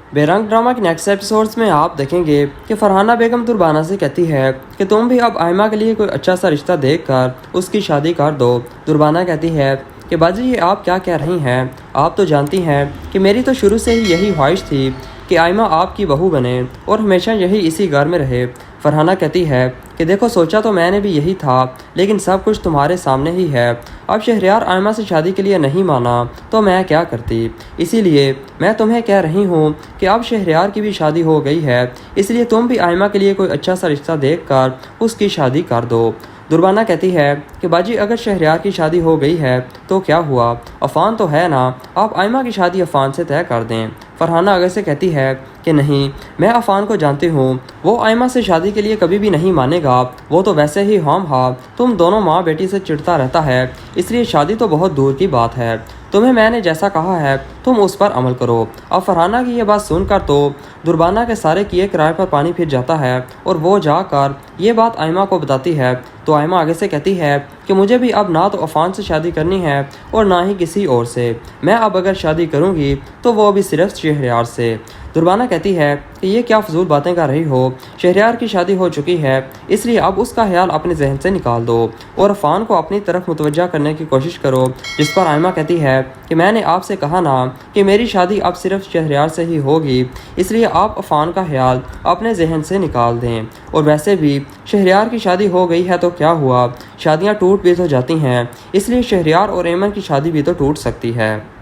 बेरंग ड्रामा के next episodes में आप देखेंगे कि फरहाना बेगम दुर्बाना से कहती है कि तुम भी अब आयमा के लिए कोई अच्छा सा रिश्ता देखकर उसकी शादी कर दो। दुर्बाना कहती है कि बाजी ये आप क्या कह रही हैं, आप तो जानती हैं कि मेरी तो शुरू से ही यही ख्वाहिश थी कि आयमा आपकी बहू बने और हमेशा यही इसी घर में रहे। फरहाना कहती है कि देखो सोचा तो मैंने भी यही था, लेकिन सब कुछ तुम्हारे सामने ही है। अब शहरयार आयमा से शादी के लिए नहीं माना तो मैं क्या करती, इसीलिए मैं तुम्हें कह रही हूँ कि अब शहरयार की भी शादी हो गई है, इसलिए तुम भी आयमा के लिए कोई अच्छा सा रिश्ता देखकर उसकी शादी कर दो। दुर्बाना कहती है कि बाजी अगर शहरयार की शादी हो गई है तो क्या हुआ, अफान तो है ना, आप आयमा की शादी अफान से तय कर दें। फरहाना आगे से कहती है कि नहीं, मैं अफान को जानती हूँ, वो आयमा से शादी के लिए कभी भी नहीं मानेगा, वो तो वैसे ही हम तुम दोनों माँ बेटी से चिढ़ता रहता है, इसलिए शादी तो बहुत दूर की बात है। तुम्हें मैंने जैसा कहा है तुम उस पर अमल करो। अब फरहाना की यह बात सुनकर तो दुर्बाना के सारे किए किराए पर पानी फिर जाता है और वो जाकर ये बात आयमा को बताती है। तो आयमा आगे से कहती है कि मुझे भी अब ना तो अफान से शादी करनी है और ना ही किसी और से, मैं अब अगर शादी करूँगी तो वो भी सिर्फ शहरयार से। दुर्बाना कहती है कि ये क्या फजूल बातें कर रही हो, शहरयार की शादी हो चुकी है, इसलिए अब उसका ख्याल अपने जहन से निकाल दो और अफान को अपनी तरफ मुतवज्जा करने की कोशिश करो। जिस पर आयमा कहती है कि मैंने आपसे कहा ना कि मेरी शादी अब सिर्फ शहरयार से ही होगी, इसलिए आप अफान का ख्याल अपने जहन से निकाल दें। और वैसे भी शहरयार की शादी हो गई है तो क्या हुआ, शादियाँ टूट भी तो जाती हैं, इसलिए शहरयार और एमन की शादी भी तो टूट सकती है।